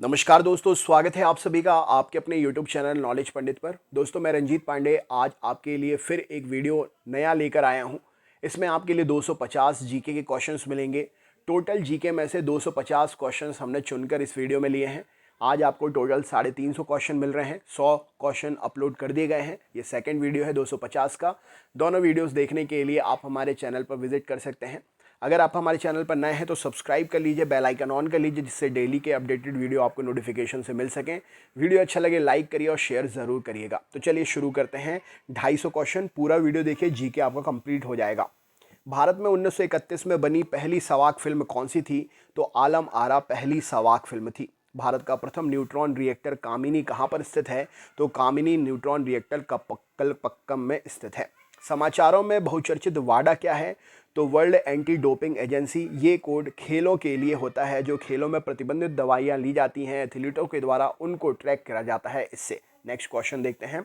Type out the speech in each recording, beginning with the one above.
नमस्कार दोस्तों, स्वागत है आप सभी का आपके अपने YouTube चैनल नॉलेज पंडित पर। दोस्तों, मैं रंजीत पांडे आज आपके लिए फिर एक वीडियो नया लेकर आया हूं। इसमें आपके लिए 250 जीके के क्वेश्चंस मिलेंगे। टोटल जीके में से 250 क्वेश्चंस हमने चुनकर इस वीडियो में लिए हैं। आज आपको टोटल 350 क्वेश्चन मिल रहे हैं। 100 क्वेश्चन अपलोड कर दिए गए हैं। ये सेकेंड वीडियो है 250 का। दोनों वीडियोज़ देखने के लिए आप हमारे चैनल पर विजिट कर सकते हैं। अगर आप हमारे चैनल पर नए हैं तो सब्सक्राइब कर लीजिए, बेल आइकन ऑन कर लीजिए, जिससे डेली के अपडेटेड वीडियो आपको नोटिफिकेशन से मिल सकें। वीडियो अच्छा लगे लाइक करिए और शेयर ज़रूर करिएगा। तो चलिए शुरू करते हैं। 250 क्वेश्चन, पूरा वीडियो देखिए, जीके आपका कंप्लीट हो जाएगा। भारत में 1931 में बनी पहली सवाक फिल्म कौन सी थी? तो आलम आरा पहली सवाक फिल्म थी। भारत का प्रथम न्यूट्रॉन रिएक्टर कामिनी कहाँ पर स्थित है? तो कामिनी न्यूट्रॉन रिएक्टर कलपक्कम में स्थित है। समाचारों में बहुचर्चित वाडा क्या है? तो वर्ल्ड एंटी डोपिंग एजेंसी। ये कोड खेलों के लिए होता है। जो खेलों में प्रतिबंधित दवाइयाँ ली जाती हैं एथलीटों के द्वारा, उनको ट्रैक करा जाता है इससे। नेक्स्ट क्वेश्चन देखते हैं।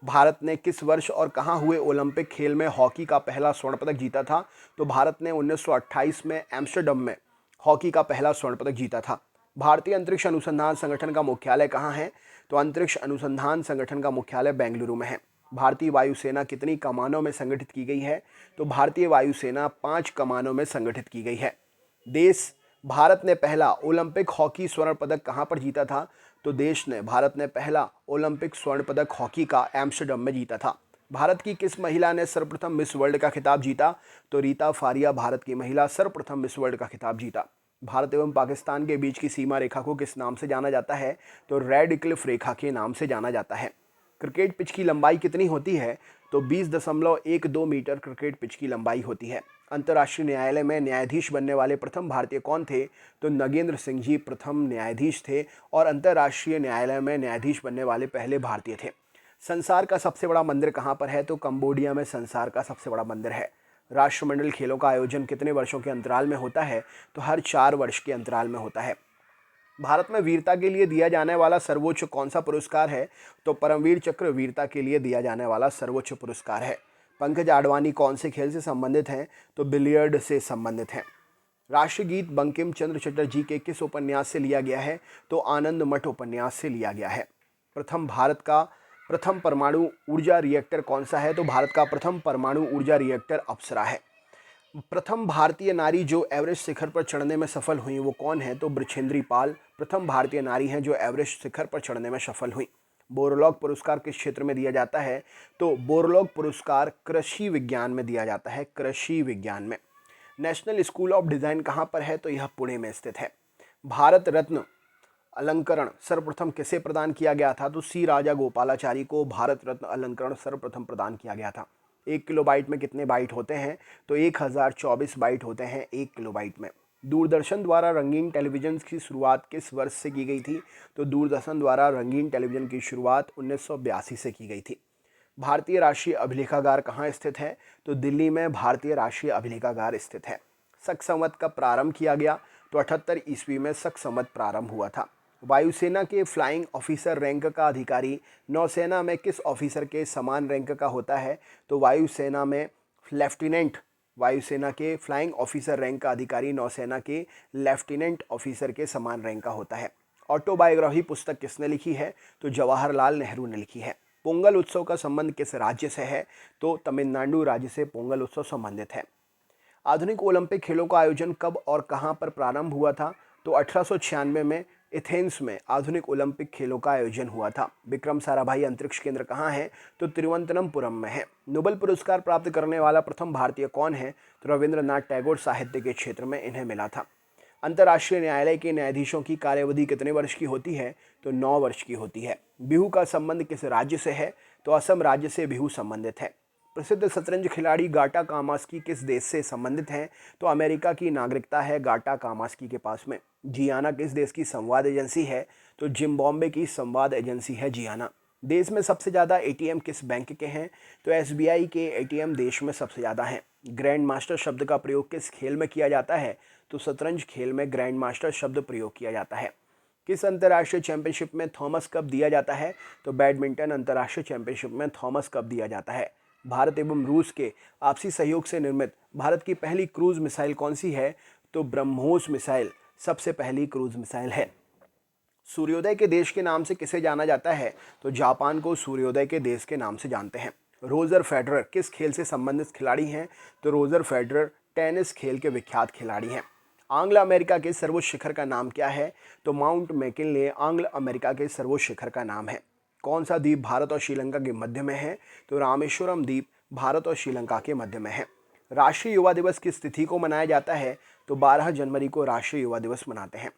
भारत ने किस वर्ष और कहाँ हुए ओलंपिक खेल में हॉकी का पहला स्वर्ण पदक जीता था? तो भारत ने 1928 में एम्स्टर्डम में हॉकी का पहला स्वर्ण पदक जीता था। भारतीय अंतरिक्ष अनुसंधान संगठन का मुख्यालय कहाँ है? तो अंतरिक्ष अनुसंधान संगठन का मुख्यालय बेंगलुरु में है। भारतीय वायुसेना कितनी कमानों में संगठित की गई है? तो भारतीय वायुसेना 5 कमानों में संगठित की गई है। देश भारत ने पहला ओलंपिक हॉकी स्वर्ण पदक कहाँ पर जीता था? तो भारत ने पहला ओलंपिक स्वर्ण पदक हॉकी का एम्स्टर्डम में जीता था। भारत की किस महिला ने सर्वप्रथम मिस वर्ल्ड का खिताब जीता? तो रीता फारिया भारत की महिला सर्वप्रथम मिस वर्ल्ड का खिताब जीता। भारत एवं पाकिस्तान के बीच की सीमा रेखा को किस नाम से जाना जाता है? तो रेड क्लिफ रेखा के नाम से जाना जाता है। क्रिकेट पिच की लंबाई कितनी होती है? तो 20.12 मीटर क्रिकेट पिच की लंबाई होती है। अंतर्राष्ट्रीय न्यायालय में न्यायाधीश बनने वाले प्रथम भारतीय कौन थे? तो नगेंद्र सिंह जी प्रथम न्यायाधीश थे और अंतर्राष्ट्रीय न्यायालय में न्यायाधीश बनने वाले पहले भारतीय थे। संसार का सबसे बड़ा मंदिर कहाँ पर है? तो कंबोडिया में संसार का सबसे बड़ा मंदिर है। राष्ट्रमंडल खेलों का आयोजन कितने वर्षों के अंतराल में होता है? तो हर 4 वर्ष के अंतराल में होता है। भारत में वीरता के लिए दिया जाने वाला सर्वोच्च कौन सा पुरस्कार है? तो परमवीर चक्र वीरता के लिए दिया जाने वाला सर्वोच्च पुरस्कार है। पंकज आडवाणी कौन से खेल से संबंधित हैं? तो बिलियर्ड से संबंधित हैं। राष्ट्रगीत बंकिम चंद्र चटर्जी के किस उपन्यास से लिया गया है? तो आनंद मठ उपन्यास से लिया गया है। भारत का प्रथम परमाणु ऊर्जा रिएक्टर कौन सा है? तो भारत का प्रथम परमाणु ऊर्जा रिएक्टर अप्सरा है। प्रथम भारतीय नारी जो एवरेस्ट शिखर पर चढ़ने में सफल हुई वो कौन है? तो बृछेंद्री पाल प्रथम भारतीय नारी हैं जो एवरेस्ट शिखर पर चढ़ने में सफल हुई। बोरलॉग पुरस्कार किस क्षेत्र में दिया जाता है? तो बोरलॉग पुरस्कार कृषि विज्ञान में दिया जाता है, कृषि विज्ञान में। नेशनल स्कूल ऑफ डिज़ाइन कहाँ पर है? तो यह पुणे में स्थित है। भारत रत्न अलंकरण सर्वप्रथम किसे प्रदान किया गया था? तो सी राजा गोपालाचारी को भारत रत्न अलंकरण सर्वप्रथम प्रदान किया गया था। 1 किलोबाइट में कितने बाइट होते हैं? तो 1024 बाइट होते हैं 1 किलोबाइट में। दूरदर्शन द्वारा रंगीन टेलीविज़न की शुरुआत किस वर्ष से की गई थी? तो दूरदर्शन द्वारा रंगीन टेलीविज़न की शुरुआत 1982 से की गई थी। भारतीय राष्ट्रीय अभिलेखागार कहाँ स्थित है? तो दिल्ली में भारतीय राष्ट्रीय अभिलेखागार स्थित है। शक संवत का प्रारंभ किया गया? तो 78 ईस्वी में शक संवत प्रारंभ हुआ था। वायुसेना के फ्लाइंग ऑफिसर रैंक का अधिकारी नौसेना में किस ऑफिसर के समान रैंक का होता है? तो वायुसेना में लेफ्टिनेंट, वायुसेना के फ्लाइंग ऑफिसर रैंक का अधिकारी नौसेना के लेफ्टिनेंट ऑफिसर के समान रैंक का होता है। ऑटोबायोग्राफी पुस्तक किसने लिखी है? तो जवाहरलाल नेहरू ने लिखी है। पोंगल उत्सव का संबंध किस राज्य से है? तो तमिलनाडु राज्य से पोंगल उत्सव संबंधित है। आधुनिक ओलंपिक खेलों का आयोजन कब और कहां पर प्रारंभ हुआ था? तो 1896 में एथेंस में आधुनिक ओलंपिक खेलों का आयोजन हुआ था। विक्रम साराभाई अंतरिक्ष केंद्र कहाँ है? तो तिरुवनंतपुरम में है। नोबेल पुरस्कार प्राप्त करने वाला प्रथम भारतीय कौन है? तो रविंद्रनाथ टैगोर साहित्य के क्षेत्र में इन्हें मिला था। अंतर्राष्ट्रीय न्यायालय के न्यायाधीशों की कार्यवधि कितने वर्ष की होती है? तो 9 वर्ष की होती है। बिहू का संबंध किस राज्य से है? तो असम राज्य से बिहू संबंधित है। प्रसिद्ध शतरंज खिलाड़ी गाटा कामास्की किस देश से संबंधित हैं? तो अमेरिका की नागरिकता है गाटा कामास्की के पास में। जियाना किस देश की संवाद एजेंसी है? तो जिम्बाब्वे की संवाद एजेंसी है जियाना। देश में सबसे ज़्यादा एटीएम किस बैंक के हैं? तो एसबीआई के एटीएम देश में सबसे ज़्यादा हैं। ग्रैंड मास्टर शब्द का प्रयोग किस खेल में किया जाता है? तो शतरंज खेल में ग्रैंड मास्टर शब्द प्रयोग किया जाता है। किस अंतर्राष्ट्रीय चैंपियनशिप में थॉमस कप दिया जाता है? तो बैडमिंटन अंतर्राष्ट्रीय चैंपियनशिप में थॉमस कप दिया जाता है। भारत एवं रूस के आपसी सहयोग से निर्मित भारत की पहली क्रूज मिसाइल कौन सी है? तो ब्रह्मोस मिसाइल सबसे पहली क्रूज मिसाइल है। सूर्योदय के देश के नाम से किसे जाना जाता है? तो जापान को सूर्योदय के देश के नाम से जानते हैं। रोजर फेडरर किस खेल से संबंधित खिलाड़ी हैं? तो रोजर फेडरर टेनिस खेल के विख्यात खिलाड़ी हैं। आंग्ल अमेरिका के सर्वोच्च शिखर का नाम क्या है? तो माउंट मैकिनले आंग्ल अमेरिका के सर्वोच्च शिखर का नाम है। कौन सा द्वीप भारत और श्रीलंका के मध्य में है? तो रामेश्वरम द्वीप भारत और श्रीलंका के मध्य में है। राष्ट्रीय युवा दिवस किस तिथि को मनाया जाता है? तो 12 जनवरी को राष्ट्रीय युवा दिवस मनाते हैं।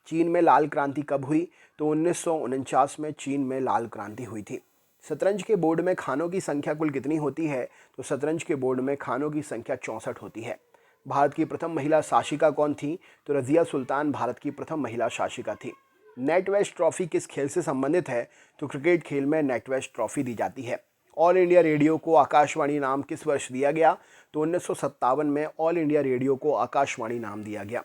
चीन में लाल क्रांति कब हुई? तो 1949 में चीन में लाल क्रांति हुई थी। शतरंज के बोर्ड में खानों की संख्या कुल कितनी होती है? तो शतरंज के बोर्ड में खानों की संख्या 64 होती है। भारत की प्रथम महिला शासिका कौन थी? तो रजिया सुल्तान भारत की प्रथम महिला शासिका थी। नेटवेस्ट ट्रॉफी किस खेल से संबंधित है? तो क्रिकेट खेल में नेटवेस्ट ट्रॉफी दी जाती है। ऑल इंडिया रेडियो को आकाशवाणी नाम किस वर्ष दिया गया? तो 1957 में ऑल इंडिया रेडियो को आकाशवाणी नाम दिया गया।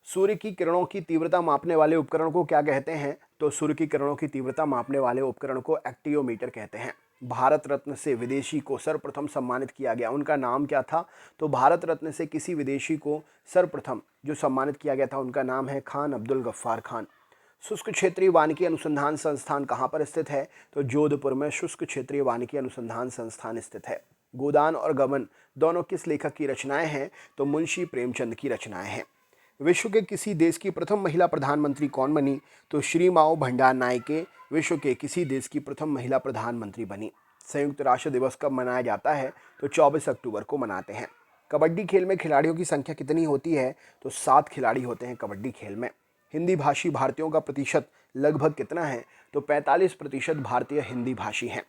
सूर्य की किरणों की तीव्रता मापने वाले उपकरण को क्या कहते हैं? तो सूर्य की किरणों की तीव्रता मापने वाले उपकरण को एक्टियोमीटर कहते हैं। भारत रत्न से विदेशी को सर्वप्रथम सम्मानित किया गया, उनका नाम क्या था? तो भारत रत्न से किसी विदेशी को सर्वप्रथम जो सम्मानित किया गया था उनका नाम है खान अब्दुल गफ्फार खान। शुष्क क्षेत्रीय वानिकी अनुसंधान संस्थान कहाँ पर स्थित है? तो जोधपुर में शुष्क क्षेत्रीय वानिकी अनुसंधान संस्थान स्थित है। गोदान और गबन दोनों किस लेखक की रचनाएं हैं? तो मुंशी प्रेमचंद की रचनाएं हैं। विश्व के किसी देश की प्रथम महिला प्रधानमंत्री कौन बनी? तो श्री माओ भंडार नायके विश्व के किसी देश की प्रथम महिला प्रधानमंत्री बनी। संयुक्त राष्ट्र दिवस कब मनाया जाता है? तो 24 अक्टूबर को मनाते हैं। कबड्डी खेल में खिलाड़ियों की संख्या कितनी होती है? तो 7 खिलाड़ी होते हैं कबड्डी खेल में। हिंदी भाषी भारतीयों का प्रतिशत लगभग कितना है? तो 45% भारतीय हिंदी भाषी हैं।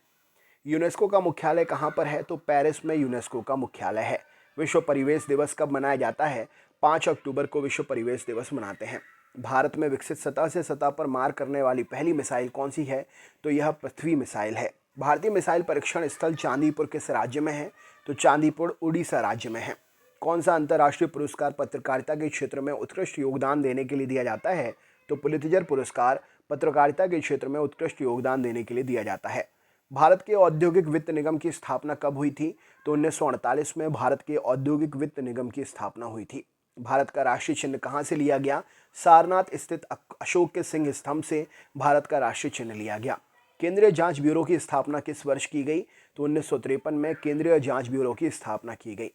यूनेस्को का मुख्यालय कहाँ पर है? तो पेरिस में यूनेस्को का मुख्यालय है। विश्व परिवेश दिवस कब मनाया जाता है? 5 अक्टूबर को विश्व परिवेश दिवस मनाते हैं। भारत में विकसित सतह से सतह पर मार करने वाली पहली मिसाइल कौन सी है? तो यह पृथ्वी मिसाइल है। भारतीय मिसाइल परीक्षण स्थल चांदीपुर किस राज्य में है? तो चांदीपुर उड़ीसा राज्य में है। कौन सा अंतर्राष्ट्रीय पुरस्कार पत्रकारिता के क्षेत्र में उत्कृष्ट योगदान देने के लिए दिया जाता है? तो पुलित्जर पुरस्कार पत्रकारिता के क्षेत्र में उत्कृष्ट योगदान देने के लिए दिया जाता है। भारत के औद्योगिक वित्त निगम की स्थापना कब हुई थी? तो 1948 में भारत के औद्योगिक वित्त निगम की स्थापना हुई थी। भारत का राष्ट्रीय चिन्ह कहाँ से लिया गया? सारनाथ स्थित अशोक के सिंह स्तंभ से भारत का राष्ट्रीय चिन्ह लिया गया। केंद्रीय जांच ब्यूरो की स्थापना किस वर्ष की गई? तो 1953 में केंद्रीय जांच ब्यूरो की स्थापना की गई।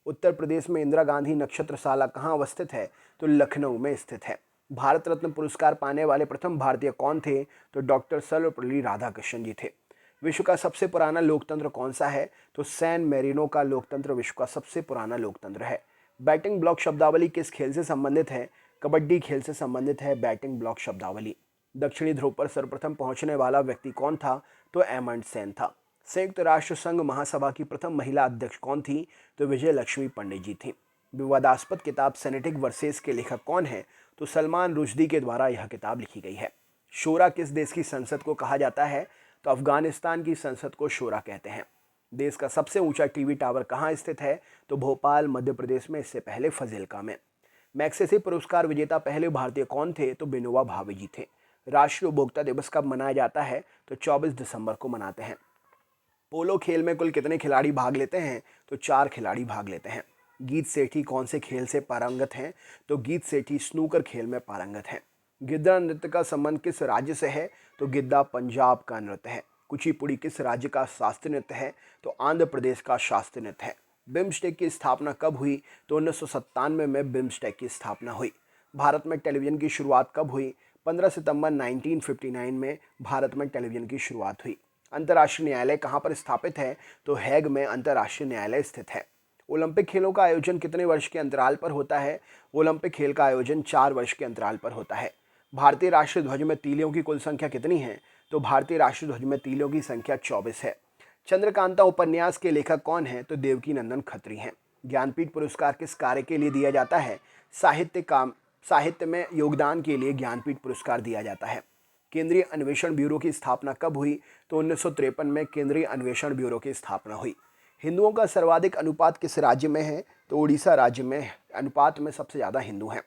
उत्तर प्रदेश में इंदिरा गांधी नक्षत्रशाला कहाँ अवस्थित है? तो लखनऊ में स्थित है। भारत रत्न पुरस्कार पाने वाले प्रथम भारतीय कौन थे? तो डॉक्टर सर्वपल्ली राधाकृष्णन जी थे। विश्व का सबसे पुराना लोकतंत्र कौन सा है? तो सैन मेरिनो का लोकतंत्र विश्व का सबसे पुराना लोकतंत्र है। बैटिंग ब्लॉक शब्दावली किस खेल से संबंधित है? कबड्डी खेल से संबंधित है बैटिंग ब्लॉक शब्दावली। दक्षिणी ध्रुव पर सर्वप्रथम पहुंचने वाला व्यक्ति कौन था? तो एमंड सेन था। संयुक्त राष्ट्र संघ महासभा की प्रथम महिला अध्यक्ष कौन थी? तो विजय लक्ष्मी पंडित जी थी। विवादास्पद किताब सेनेटिक वर्सेस के लेखक कौन है? तो सलमान रुश्दी के द्वारा यह किताब लिखी गई है। शोरा किस देश की संसद को कहा जाता है? तो अफगानिस्तान की संसद को शोरा कहते हैं। देश का सबसे ऊंचा टीवी टावर कहाँ स्थित है? तो भोपाल मध्य प्रदेश में, इससे पहले फजिल्का में। मैग्सेसे पुरस्कार विजेता पहले भारतीय कौन थे? तो विनोबा भावे जी थे। राष्ट्रीय उपभोक्ता दिवस कब मनाया जाता है? तो 24 दिसंबर को मनाते हैं। पोलो खेल में कुल कितने खिलाड़ी भाग लेते हैं? तो 4 खिलाड़ी भाग लेते हैं। गीत सेठी कौन से खेल से पारंगत हैं? तो गीत सेठी स्नूकर खेल में पारंगत हैं। गिद्दा नृत्य का संबंध किस राज्य से है? तो गिद्दा पंजाब का नृत्य है। कुचिपुड़ी किस राज्य का शास्त्रीय नृत्य है? तो आंध्र प्रदेश का शास्त्रीय नृत्य है। बिम्स्टेक की स्थापना कब हुई? तो 1997 में बिम्स्टेक की स्थापना हुई। भारत में टेलीविजन की शुरुआत कब हुई? 15 सितंबर 1959 में भारत में टेलीविजन की शुरुआत हुई। अंतर्राष्ट्रीय न्यायालय कहाँ पर स्थापित है? तो हैग में अंतर्राष्ट्रीय न्यायालय स्थित है। ओलंपिक खेलों का आयोजन कितने वर्ष के अंतराल पर होता है? ओलंपिक खेल का आयोजन 4 वर्ष के अंतराल पर होता है। भारतीय राष्ट्रीय ध्वज में तीलियों की कुल संख्या कितनी है? तो भारतीय राष्ट्रीय ध्वज में तीलियों की संख्या 24 है। चंद्रकांता उपन्यास के लेखक कौन है? तो देवकी नंदन खत्री हैं। ज्ञानपीठ पुरस्कार किस कार्य के लिए दिया जाता है? साहित्य में योगदान के लिए ज्ञानपीठ पुरस्कार दिया जाता है। केंद्रीय अन्वेषण ब्यूरो की स्थापना कब हुई? तो 1953 में केंद्रीय अन्वेषण ब्यूरो की स्थापना हुई। हिंदुओं का सर्वाधिक अनुपात किस राज्य में है? तो उड़ीसा राज्य में अनुपात में सबसे ज़्यादा हिंदू हैं।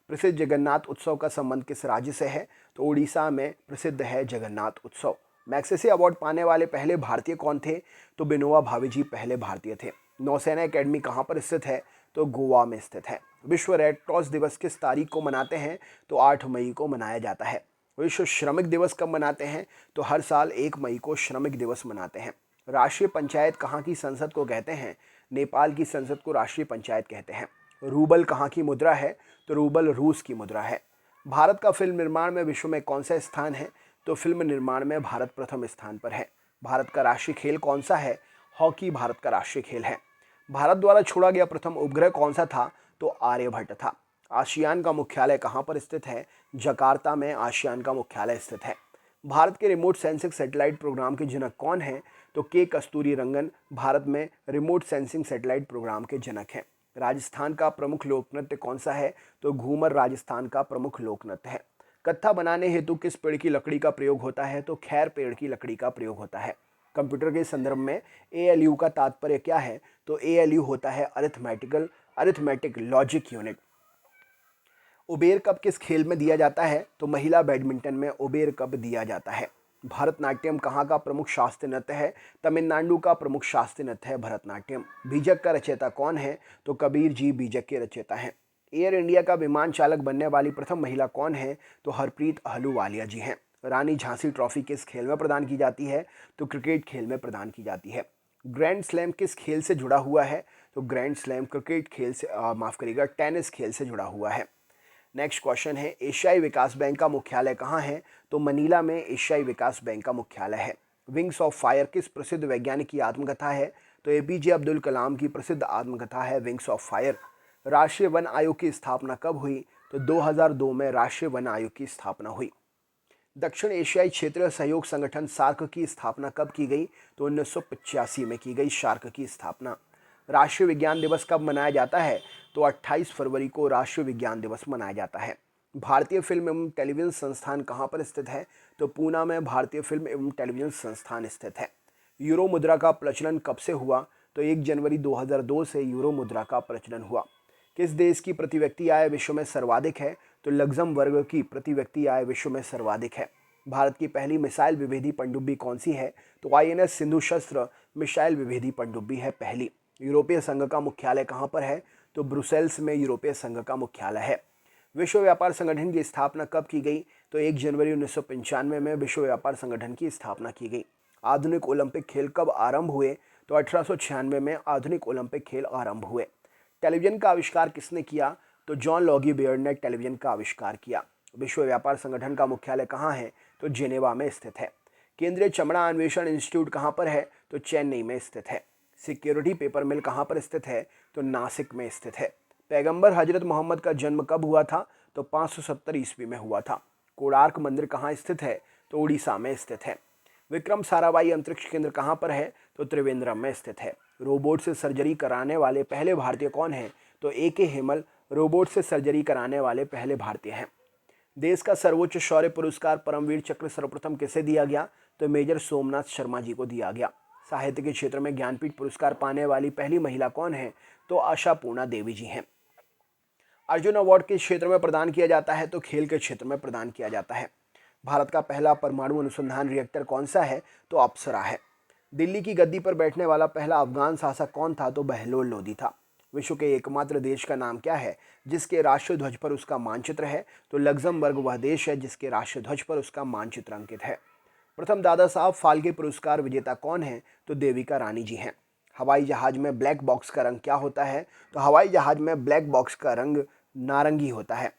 प्रसिद्ध जगन्नाथ उत्सव का संबंध किस राज्य से है? तो उड़ीसा में प्रसिद्ध है जगन्नाथ उत्सव। मैग्सेसे अवार्ड पाने वाले पहले भारतीय कौन थे? तो विनोबा भावे जी पहले भारतीय थे। नौसेना एकेडमी कहाँ पर स्थित है? तो गोवा में स्थित है। विश्व रेड क्रॉस दिवस किस तारीख को मनाते हैं? तो 8 मई को मनाया जाता है। विश्व श्रमिक दिवस कब मनाते हैं? तो हर साल 1 मई को श्रमिक दिवस मनाते हैं। राष्ट्रीय पंचायत कहाँ की संसद को कहते हैं? नेपाल की संसद को राष्ट्रीय पंचायत कहते हैं। रूबल कहाँ की मुद्रा है? तो रूबल रूस की मुद्रा है। भारत का फिल्म निर्माण में विश्व में कौन सा स्थान है? तो फिल्म निर्माण में भारत प्रथम स्थान पर है। भारत का राष्ट्रीय खेल कौन सा है? हॉकी भारत का राष्ट्रीय खेल है। भारत द्वारा छोड़ा गया प्रथम उपग्रह कौन सा था? तो आर्यभट्ट था। आसियान का मुख्यालय कहाँ पर स्थित है? जकार्ता में आसियान का मुख्यालय स्थित है। भारत के रिमोट सेंसिंग सैटेलाइट प्रोग्राम के जनक कौन हैं? तो के कस्तूरी रंगन भारत में रिमोट सेंसिंग सैटेलाइट प्रोग्राम के जनक हैं। राजस्थान का प्रमुख लोक नृत्य कौन सा है? तो घूमर राजस्थान का प्रमुख लोक नृत्य है। कत्था बनाने हेतु किस पेड़ की लकड़ी का प्रयोग होता है? तो खैर पेड़ की लकड़ी का प्रयोग होता है। कंप्यूटर के संदर्भ में ALU का तात्पर्य क्या है? तो ALU होता है arithmetic logic unit. Uber cup किस खेल में दिया जाता है? तो महिला बैडमिंटन में उबेर कप दिया जाता है। भरतनाट्यम कहाँ का प्रमुख शास्त्रीय नृत्य है? तमिलनाडु का प्रमुख शास्त्रीय नृत्य है भरतनाट्यम। बीजक का रचयिता कौन है? तो कबीर जी बीजक के रचयिता हैं। एयर इंडिया का विमान चालक बनने वाली प्रथम महिला कौन है? तो हरप्रीत अहलूवालिया जी हैं। रानी झांसी ट्रॉफी किस खेल में प्रदान की जाती है? तो क्रिकेट खेल में प्रदान की जाती है। ग्रैंड स्लैम किस खेल से जुड़ा हुआ है? तो ग्रैंड स्लैम क्रिकेट खेल से माफ करिएगा टेनिस खेल से जुड़ा हुआ है। नेक्स्ट क्वेश्चन है, एशियाई विकास बैंक का मुख्यालय कहाँ है? तो मनीला में एशियाई विकास बैंक का मुख्यालय है। विंग्स ऑफ फायर किस प्रसिद्ध वैज्ञानिक की आत्मकथा है? तो APJ अब्दुल कलाम की प्रसिद्ध आत्मकथा है विंग्स ऑफ फायर। राष्ट्रीय वन आयोग की स्थापना कब हुई? तो 2002 में राष्ट्रीय वन आयोग की स्थापना हुई। दक्षिण एशियाई क्षेत्रीय सहयोग संगठन सार्क की स्थापना कब की गई? तो 1985 में की गई सार्क की स्थापना। राष्ट्रीय विज्ञान दिवस कब मनाया जाता है? तो 28 फरवरी को राष्ट्रीय विज्ञान दिवस मनाया जाता है। भारतीय फिल्म एवं टेलीविजन संस्थान कहाँ पर स्थित है? तो पूना में भारतीय फिल्म एवं टेलीविजन संस्थान स्थित है। यूरो मुद्रा का प्रचलन कब से हुआ? तो 1 जनवरी 2002 से यूरो मुद्रा का प्रचलन हुआ। किस देश की प्रति व्यक्ति आय विश्व में सर्वाधिक है? तो लग्जमबर्ग की प्रति व्यक्ति आय विश्व में सर्वाधिक है। भारत की पहली मिसाइल विभेदी पनडुब्बी कौन सी है? तो INS सिंधु शस्त्र मिसाइल विभेदी पनडुब्बी है पहली। यूरोपीय संघ का मुख्यालय कहाँ पर है? तो ब्रुसेल्स में यूरोपीय संघ का मुख्यालय है। विश्व व्यापार संगठन की स्थापना कब की गई? तो 1 जनवरी 1995 में विश्व व्यापार संगठन की स्थापना की गई। आधुनिक ओलंपिक खेल कब आरंभ हुए? तो 1896 में आधुनिक ओलंपिक खेल आरंभ हुए। टेलीविजन का आविष्कार किसने किया? तो जॉन लॉगी बियर्ड ने टेलीविजन का आविष्कार किया। विश्व व्यापार संगठन का मुख्यालय कहाँ है? तो जेनेवा में स्थित है। केंद्रीय चमड़ा अन्वेषण इंस्टीट्यूट कहाँ पर है? तो चेन्नई में स्थित है। सिक्योरिटी पेपर मिल कहाँ पर स्थित है? तो नासिक में स्थित है। पैगंबर हजरत मोहम्मद का जन्म कब हुआ था? तो 570 ईस्वी में हुआ था। कोणार्क मंदिर कहाँ स्थित है? तो उड़ीसा में स्थित है। विक्रम साराभाई अंतरिक्ष केंद्र कहाँ पर है? तो त्रिवेंद्रम में स्थित है। रोबोट से सर्जरी कराने वाले पहले भारतीय कौन हैं? तो AK हेमल रोबोट से सर्जरी कराने वाले पहले भारतीय हैं। देश का सर्वोच्च शौर्य पुरस्कार परमवीर चक्र सर्वप्रथम किसे दिया गया? तो मेजर सोमनाथ शर्मा जी को दिया गया। साहित्य के क्षेत्र में ज्ञानपीठ पुरस्कार पाने वाली पहली महिला कौन है? तो आशापूर्णा देवी जी हैं। अर्जुन अवार्ड किस क्षेत्र में प्रदान किया जाता है? तो खेल के क्षेत्र में प्रदान किया जाता है। भारत का पहला परमाणु अनुसंधान रिएक्टर कौन सा है? तो अप्सरा है। दिल्ली की गद्दी पर बैठने वाला पहला अफगान शासक कौन था? तो बहलोल लोदी था। विश्व के एकमात्र देश का नाम क्या है जिसके राष्ट्रीय ध्वज पर उसका मानचित्र है? तो लग्जमबर्ग वह देश है जिसके राष्ट्रीय ध्वज पर उसका मानचित्र अंकित है। प्रथम दादा साहब फाल्के पुरस्कार विजेता कौन है? तो देविका रानी जी हैं। हवाई जहाज में ब्लैक बॉक्स का रंग क्या होता है? तो हवाई जहाज में ब्लैक बॉक्स का रंग नारंगी होता है।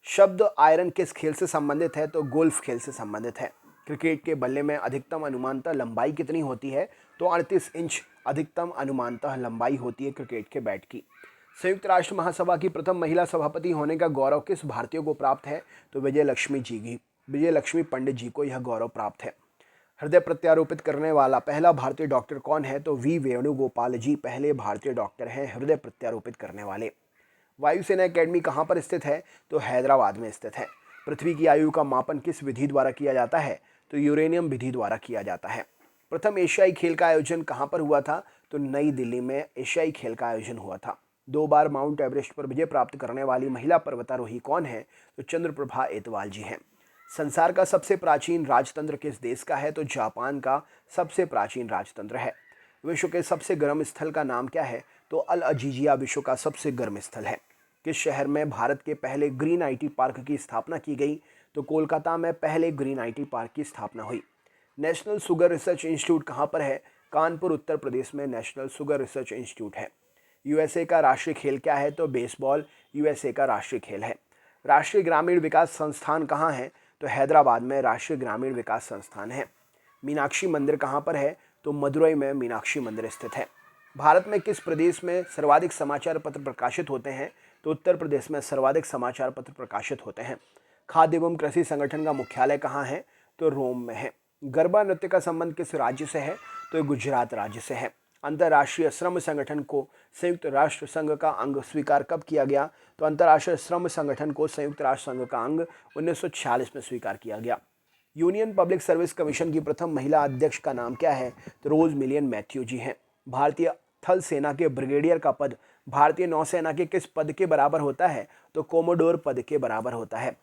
शब्द आयरन किस खेल से संबंधित है? तो गोल्फ खेल से संबंधित है। क्रिकेट के बल्ले में अधिकतम अनुमानतः लंबाई कितनी होती है? तो 38 इंच अधिकतम अनुमानतः लंबाई होती है क्रिकेट के बैट की। संयुक्त राष्ट्र महासभा की प्रथम महिला सभापति होने का गौरव किस भारतीय को प्राप्त है? तो विजय लक्ष्मी पंडित जी को यह गौरव प्राप्त है। हृदय प्रत्यारोपित करने वाला पहला भारतीय डॉक्टर कौन है? तो V वेणुगोपाल जी पहले भारतीय डॉक्टर हैं हृदय प्रत्यारोपित करने वाले। वायुसेना एकेडमी कहाँ पर स्थित है? तो हैदराबाद में स्थित है। पृथ्वी की आयु का मापन किस विधि द्वारा किया जाता है? तो यूरेनियम विधि द्वारा किया जाता है। प्रथम एशियाई खेल का आयोजन कहाँ पर हुआ था? तो नई दिल्ली में एशियाई खेल का आयोजन हुआ था। 2 बार माउंट एवरेस्ट पर विजय प्राप्त करने वाली महिला पर्वतारोही कौन है? तो चंद्रप्रभा एतवाल जी हैं। संसार का सबसे प्राचीन राजतंत्र किस देश का है? तो जापान का सबसे प्राचीन राजतंत्र है। विश्व के सबसे गर्म स्थल का नाम क्या है? तो अल अजीजिया विश्व का सबसे गर्म स्थल है। किस शहर में भारत के पहले ग्रीन आईटी पार्क की स्थापना की गई? तो कोलकाता में पहले ग्रीन आईटी पार्क की स्थापना हुई। नेशनल शुगर रिसर्च इंस्टीट्यूट कहाँ पर है? कानपुर उत्तर प्रदेश में नेशनल शुगर रिसर्च इंस्टीट्यूट है। यूएसए का राष्ट्रीय खेल क्या है? तो बेसबॉल यूएसए का राष्ट्रीय खेल है। राष्ट्रीय ग्रामीण विकास संस्थान कहाँ है? तो हैदराबाद में राष्ट्रीय ग्रामीण विकास संस्थान है। मीनाक्षी मंदिर कहाँ पर है? तो मदुरई में मीनाक्षी मंदिर स्थित है। भारत में किस प्रदेश में सर्वाधिक समाचार पत्र प्रकाशित होते हैं? तो उत्तर प्रदेश में सर्वाधिक समाचार पत्र प्रकाशित होते हैं। खाद्य एवं कृषि संगठन का मुख्यालय कहाँ है? तो रोम में है। गरबा नृत्य का संबंध किस राज्य से है? तो गुजरात राज्य से है। अंतर्राष्ट्रीय श्रम संगठन को संयुक्त राष्ट्र संघ का अंग स्वीकार कब किया गया? तो अंतर्राष्ट्रीय श्रम संगठन को संयुक्त राष्ट्र संघ का अंग 1946 में स्वीकार किया गया। यूनियन पब्लिक सर्विस कमीशन की प्रथम महिला अध्यक्ष का नाम क्या है? तो रोज मिलियन मैथ्यू जी हैं। भारतीय थल सेना के ब्रिगेडियर का पद भारतीय नौसेना के किस पद के बराबर होता है? तो कोमोडोर पद के बराबर होता है।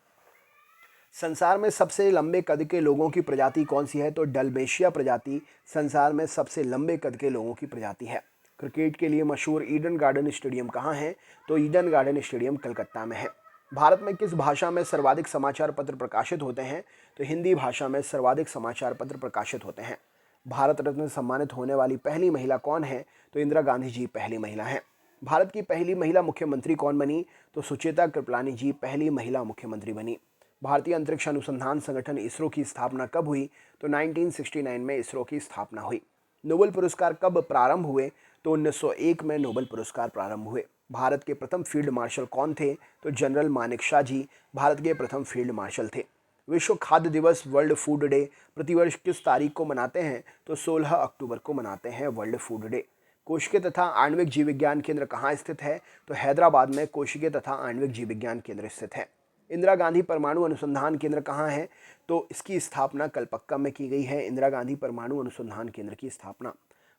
संसार में सबसे लंबे कद के लोगों की प्रजाति कौन सी है? तो डल्मेशिया प्रजाति संसार में सबसे लंबे कद के लोगों की प्रजाति है। क्रिकेट के लिए मशहूर ईडन गार्डन स्टेडियम कहाँ है? तो ईडन गार्डन स्टेडियम कलकत्ता में है। भारत में किस भाषा में सर्वाधिक समाचार पत्र प्रकाशित होते हैं? तो हिंदी भाषा में सर्वाधिक समाचार पत्र प्रकाशित होते हैं। भारत रत्न सम्मानित होने वाली पहली महिला कौन है? तो इंदिरा गांधी जी पहली महिला हैं। भारत की पहली महिला मुख्यमंत्री कौन बनी? तो सुचेता कृपलानी जी पहली महिला मुख्यमंत्री बनी। भारतीय अंतरिक्ष अनुसंधान संगठन इसरो की स्थापना कब हुई? तो 1969 में इसरो की स्थापना हुई। नोबेल पुरस्कार कब प्रारंभ हुए? तो 1901 में नोबेल पुरस्कार प्रारंभ हुए। भारत के प्रथम फील्ड मार्शल कौन थे? तो जनरल मानेकशॉ जी भारत के प्रथम फील्ड मार्शल थे। विश्व खाद्य दिवस वर्ल्ड फूड डे प्रतिवर्ष किस तारीख को मनाते हैं? तो 16 अक्टूबर को मनाते हैं वर्ल्ड फूड डे। कोशिकीय तथा आणविक जीव विज्ञान केंद्र कहाँ स्थित है? तो हैदराबाद में कोशिकीय तथा आणविक जीव विज्ञान केंद्र स्थित है। इंदिरा गांधी परमाणु अनुसंधान केंद्र कहाँ है? तो इसकी स्थापना कलपक्कम में की गई है। इंदिरा गांधी परमाणु अनुसंधान केंद्र की स्थापना।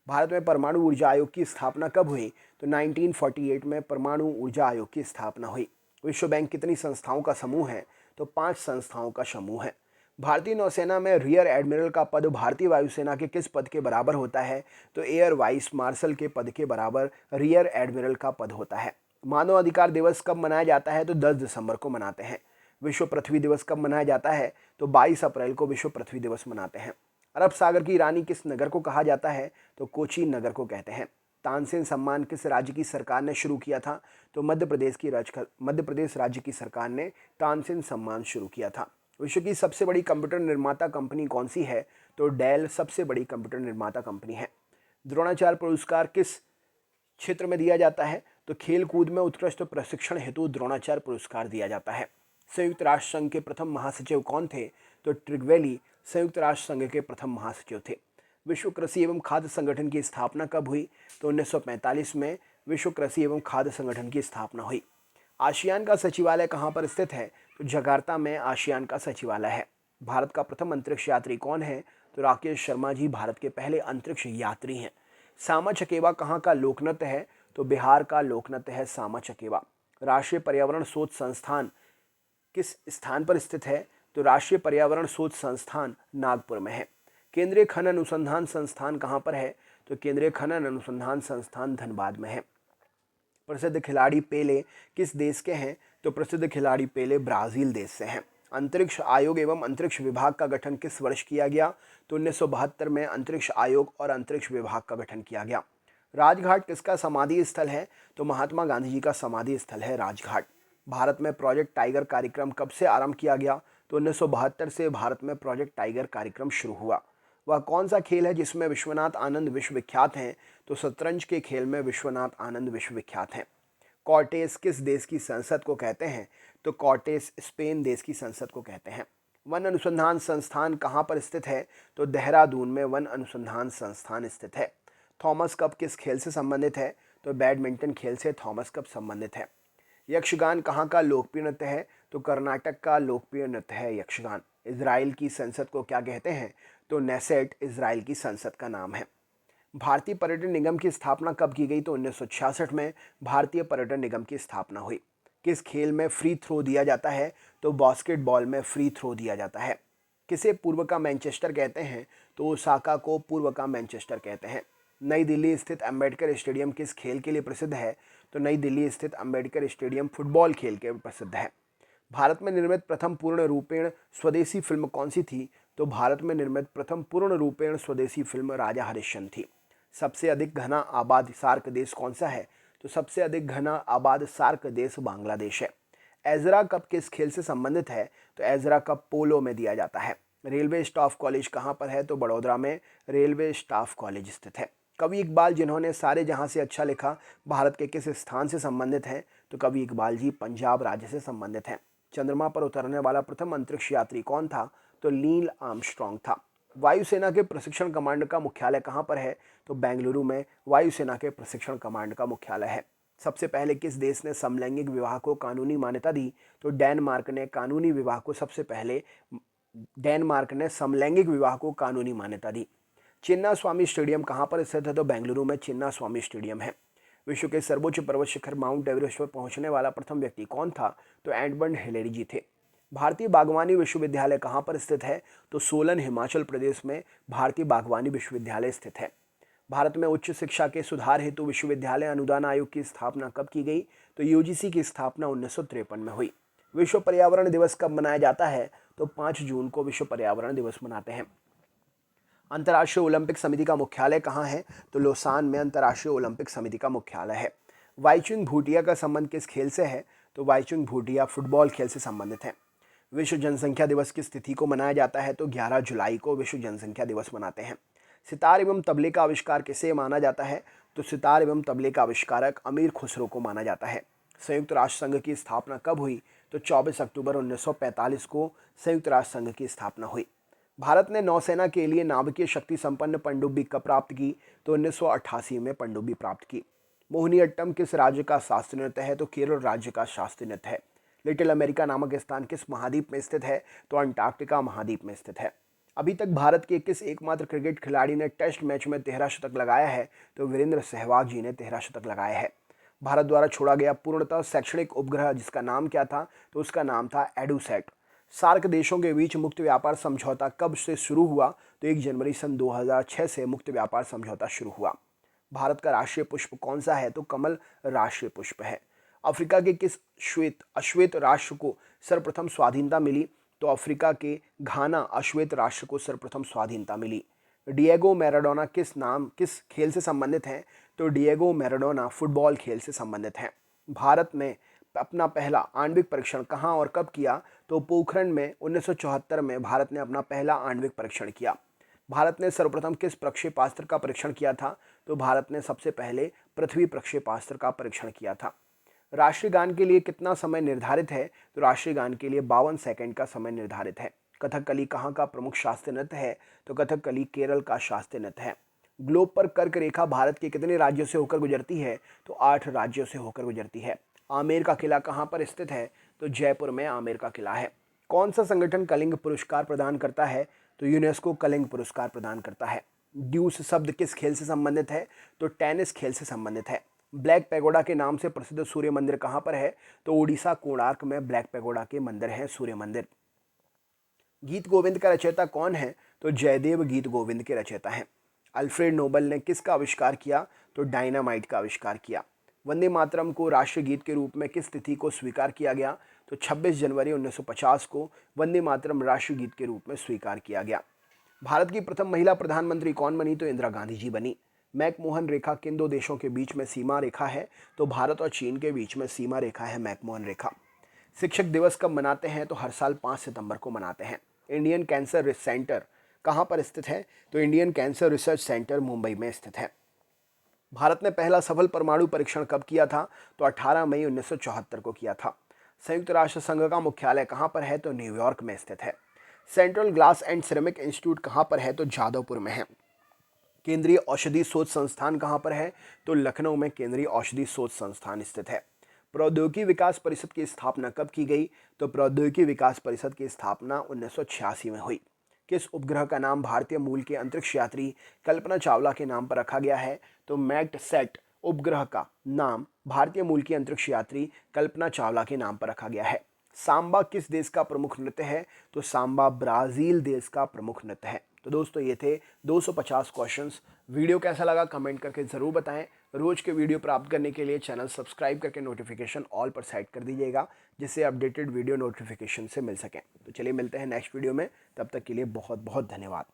भारत में परमाणु ऊर्जा आयोग की स्थापना कब हुई? तो 1948 में परमाणु ऊर्जा आयोग की स्थापना हुई। विश्व बैंक कितनी संस्थाओं का समूह है? तो 5 संस्थाओं का समूह है। भारतीय नौसेना में रियर एडमिरल का पद भारतीय वायुसेना के किस पद के बराबर होता है? तो एयर वाइस मार्शल के पद के बराबर रियर एडमिरल का पद होता है। मानव अधिकार दिवस कब मनाया जाता है? तो 10 दिसंबर को मनाते हैं। विश्व पृथ्वी दिवस कब मनाया जाता है? तो 22 अप्रैल को विश्व पृथ्वी दिवस मनाते हैं। अरब सागर की रानी किस नगर को कहा जाता है? तो कोची नगर को कहते हैं। तानसेन सम्मान किस राज्य की सरकार ने शुरू किया था? तो मध्य प्रदेश राज्य की सरकार ने तानसेन सम्मान शुरू किया था। विश्व की सबसे बड़ी कंप्यूटर निर्माता कंपनी कौन सी है? तो डेल सबसे बड़ी कंप्यूटर निर्माता कंपनी है। द्रोणाचार्य पुरस्कार किस क्षेत्र में दिया जाता है? तो खेल कूद में उत्कृष्ट प्रशिक्षण हेतु द्रोणाचार्य पुरस्कार दिया जाता है। संयुक्त राष्ट्र संघ के प्रथम महासचिव कौन थे? तो ट्रिगवेली संयुक्त राष्ट्र संघ के प्रथम महासचिव थे। विश्व कृषि एवं खाद्य संगठन की स्थापना कब हुई? तो 1945 में विश्व कृषि एवं खाद्य संगठन की स्थापना हुई। आसियान का सचिवालय कहाँ पर स्थित है? तो जकार्ता में आसियान का सचिवालय है। भारत का प्रथम अंतरिक्ष यात्री कौन है? तो राकेश शर्मा जी भारत के पहले अंतरिक्ष यात्री हैं। सामा चकेवा कहाँ का लोकनृत्य है? तो बिहार का लोकनृत्य है सामा चकेवा। राष्ट्रीय पर्यावरण शोध संस्थान किस स्थान पर स्थित है? तो राष्ट्रीय पर्यावरण शोध संस्थान नागपुर में है। केंद्रीय खनन अनुसंधान संस्थान कहाँ पर है? तो केंद्रीय खनन अनुसंधान संस्थान धनबाद में है। प्रसिद्ध खिलाड़ी पेले किस देश के हैं? तो प्रसिद्ध खिलाड़ी पेले ब्राजील देश से हैं। अंतरिक्ष आयोग एवं अंतरिक्ष विभाग का गठन किस वर्ष किया गया? तो 1972 में अंतरिक्ष आयोग और अंतरिक्ष विभाग का गठन किया गया। राजघाट किसका समाधि स्थल है? तो महात्मा गांधी जी का समाधि स्थल है राजघाट। भारत में प्रोजेक्ट टाइगर कार्यक्रम कब से आरंभ किया गया? तो 1972 से भारत में प्रोजेक्ट टाइगर कार्यक्रम शुरू हुआ। वह कौन सा खेल है जिसमें विश्वनाथ आनंद विश्वविख्यात हैं? तो शतरंज के खेल में विश्वनाथ आनंद विश्वविख्यात हैं। कॉर्टेस किस देश की संसद को कहते हैं? तो कॉर्टेस स्पेन देश की संसद को कहते हैं। वन अनुसंधान संस्थान कहाँ पर स्थित है? तो देहरादून में वन अनुसंधान संस्थान स्थित है। थॉमस कप किस खेल से संबंधित है? तो बैडमिंटन खेल से थॉमस कप संबंधित है। यक्षगान कहाँ का लोकप्रिय नृत्य है? तो कर्नाटक का लोकप्रिय नृत्य है यक्षगान। इजराइल की संसद को क्या कहते हैं? तो नेसेट इजराइल की संसद का नाम है। भारतीय पर्यटन निगम की स्थापना कब की गई? तो 1966 में भारतीय पर्यटन निगम की स्थापना हुई। किस खेल में फ्री थ्रो दिया जाता है? तो बास्केटबॉल में फ्री थ्रो दिया जाता है। किसे पूर्व का मैनचेस्टर कहते हैं? तो ओसाका को पूर्व का मैनचेस्टर कहते हैं। नई दिल्ली स्थित अंबेडकर स्टेडियम किस खेल के लिए प्रसिद्ध है? तो नई दिल्ली स्थित अंबेडकर स्टेडियम फुटबॉल खेल के प्रसिद्ध है। भारत में निर्मित प्रथम पूर्ण रूपेण स्वदेशी फिल्म कौन सी थी? तो भारत में निर्मित प्रथम पूर्ण रूपेण स्वदेशी फिल्म राजा हरिश्चंद्र थी। सबसे अधिक घना आबाद सार्क देश कौन सा है? तो सबसे अधिक घना आबाद सार्क देश बांग्लादेश है। एजरा कप किस खेल से संबंधित है? तो एजरा कप पोलो में दिया जाता है। रेलवे स्टाफ कॉलेज कहाँ पर है? तो बड़ौदा में रेलवे स्टाफ कॉलेज स्थित है। कवि इकबाल जिन्होंने सारे जहां से अच्छा लिखा भारत के किस स्थान से संबंधित हैं? तो कवि इकबाल जी पंजाब राज्य से संबंधित हैं। चंद्रमा पर उतरने वाला प्रथम अंतरिक्ष यात्री कौन था? तो नील आर्मस्ट्रॉन्ग था। वायुसेना के प्रशिक्षण कमांड का मुख्यालय कहाँ पर है? तो बेंगलुरु में वायुसेना के प्रशिक्षण कमांड का मुख्यालय है। सबसे पहले किस देश ने समलैंगिक विवाह को कानूनी मान्यता दी? तो डेनमार्क ने कानूनी विवाह को सबसे पहले डेनमार्क ने समलैंगिक विवाह को कानूनी मान्यता दी। चिन्ना स्वामी स्टेडियम कहाँ पर स्थित है? तो बेंगलुरु में चिन्ना स्वामी स्टेडियम है। विश्व के सर्वोच्च पर्वत शिखर माउंट एवरेस्ट पर पहुंचने वाला प्रथम व्यक्ति कौन था? तो एडमंड हिलेरी जी थे। भारतीय बागवानी विश्वविद्यालय कहाँ पर स्थित है? तो सोलन हिमाचल प्रदेश में भारतीय बागवानी विश्वविद्यालय स्थित है। भारत में उच्च शिक्षा के सुधार हेतु विश्वविद्यालय अनुदान आयोग की स्थापना कब की गई? तो यूजीसी की स्थापना 1953 में हुई। विश्व पर्यावरण दिवस कब मनाया जाता है? तो 5 जून को विश्व पर्यावरण दिवस मनाते हैं। अंतर्राष्ट्रीय ओलंपिक समिति का मुख्यालय कहाँ है? तो लोसान में अंतर्राष्ट्रीय ओलंपिक समिति का मुख्यालय है। वाईचुंग भूटिया का संबंध किस खेल से है? तो वाईचुंग भूटिया फुटबॉल खेल से संबंधित है। विश्व जनसंख्या दिवस किस तिथि को मनाया जाता है? तो 11 जुलाई को विश्व जनसंख्या दिवस मनाते हैं। सितार एवं तबले का आविष्कार किसे माना जाता है? तो सितार एवं तबले का आविष्कारक अमीर खुसरो को माना जाता है। संयुक्त राष्ट्र संघ की स्थापना कब हुई? तो 24 अक्टूबर 1945 को संयुक्त राष्ट्र संघ की स्थापना हुई। भारत ने नौसेना के लिए नाभिकीय शक्ति संपन्न पनडुब्बी कब प्राप्त की? तो 1988 में पनडुब्बी प्राप्त की। मोहिनीअट्टम किस राज्य का शास्त्रीय नृत्य है? तो केरल राज्य का शास्त्रीय नृत्य है। लिटिल अमेरिका नामक स्थान किस महाद्वीप में स्थित है? तो अंटार्कटिका महाद्वीप में स्थित है। अभी तक भारत के किस एकमात्र क्रिकेट खिलाड़ी ने टेस्ट मैच में 13 शतक लगाया है? तो वीरेंद्र सहवाग जी ने 13 शतक लगाया है। भारत द्वारा छोड़ा गया पूर्णतः शैक्षणिक उपग्रह जिसका नाम क्या था? तो उसका नाम था एडुसैट। सार्क देशों के बीच मुक्त व्यापार समझौता कब से शुरू हुआ? तो 1 जनवरी सन 2006 से मुक्त व्यापार समझौता शुरू हुआ। भारत का राष्ट्रीय पुष्प कौन सा है? तो कमल राष्ट्रीय पुष्प है। अफ्रीका के किस अश्वेत राष्ट्र को सर्वप्रथम स्वाधीनता मिली? तो अफ्रीका के घाना अश्वेत राष्ट्र को सर्वप्रथम स्वाधीनता मिली। डिएगो मैराडोना किस खेल से संबंधित हैं? तो डिएगो मैराडोना फुटबॉल खेल से संबंधित हैं। भारत ने अपना पहला आणविक परीक्षण कहाँ और कब किया? तो पोखरण में 1974 में भारत ने अपना पहला आणविक परीक्षण किया। भारत ने सर्वप्रथम किस प्रक्षेपास्त्र का परीक्षण किया था? तो भारत ने सबसे पहले पृथ्वी प्रक्षेपास्त्र का परीक्षण किया था। राष्ट्रीय गान के लिए कितना समय निर्धारित है? तो राष्ट्रीय गान के लिए 52 सेकंड का समय निर्धारित है। कथकली कहाँ का प्रमुख शास्त्रीय नृत्य है? तो कथकली केरल का शास्त्रीय नृत्य है। ग्लोब पर कर्क रेखा भारत के कितने राज्यों से होकर गुजरती है? तो 8 राज्यों से होकर गुजरती है। आमेर का किला कहाँ पर स्थित है? तो जयपुर में आमेर का किला है। कौन सा संगठन कलिंग पुरस्कार प्रदान करता है? तो यूनेस्को कलिंग पुरस्कार प्रदान करता है। ड्यूस शब्द किस खेल से संबंधित है? तो टेनिस खेल से संबंधित है। ब्लैक पैगोडा के नाम से प्रसिद्ध सूर्य मंदिर कहाँ पर है? तो उड़ीसा कोणार्क में ब्लैक पैगोडा के मंदिर है सूर्य मंदिर। गीत गोविंद का रचयिता कौन है? तो जयदेव गीत गोविंद के रचयिता हैं। अल्फ्रेड नोबल ने किसका आविष्कार किया? तो डायनामाइट का आविष्कार किया। वंदे मातरम को राष्ट्रीय गीत के रूप में किस तिथि को स्वीकार किया गया? तो 26 जनवरी 1950 को वंदे मातरम राष्ट्रीय गीत के रूप में स्वीकार किया गया। भारत की प्रथम महिला प्रधानमंत्री कौन बनी? तो इंदिरा गांधी जी बनी। मैकमोहन रेखा किन दो देशों के बीच में सीमा रेखा है? तो भारत और चीन के बीच में सीमा रेखा है मैकमोहन रेखा। शिक्षक दिवस कब मनाते हैं? तो हर साल 5 सितंबर को मनाते हैं। इंडियन कैंसर सेंटर कहाँ पर स्थित है? तो Indian cancer research centre Mumbai में स्थित है। भारत ने पहला सफल परमाणु परीक्षण कब किया था? तो 18 मई 1974 को किया था। संयुक्त राष्ट्र संघ का मुख्यालय कहाँ पर है? तो न्यूयॉर्क में स्थित है। Central glass and ceramic institute कहाँ पर है? तो जादवपुर में है। केंद्रीय औषधि शोध संस्थान कहाँ पर है? तो लखनऊ में केंद्रीय औषधि शोध संस्थान स्थित है। प्रौद्योगिकी विकास परिषद की स्थापना कब की गई? तो प्रौद्योगिकी विकास परिषद की स्थापना 1986 में हुई। किस उपग्रह का नाम भारतीय मूल के अंतरिक्ष यात्री कल्पना चावला के नाम पर रखा गया है? तो मैटसैट उपग्रह का नाम भारतीय मूल की अंतरिक्ष यात्री कल्पना चावला के नाम पर रखा गया है। सांबा किस देश का प्रमुख नृत्य है? तो सांबा ब्राजील देश का प्रमुख नृत्य है। तो दोस्तों ये थे 250 क्वेश्चंस। वीडियो कैसा लगा कमेंट करके ज़रूर बताएं। रोज़ के वीडियो प्राप्त करने के लिए चैनल सब्सक्राइब करके नोटिफिकेशन ऑल पर सेट कर दीजिएगा, जिससे अपडेटेड वीडियो नोटिफिकेशन से मिल सकें। तो चलिए मिलते हैं नेक्स्ट वीडियो में, तब तक के लिए बहुत बहुत धन्यवाद।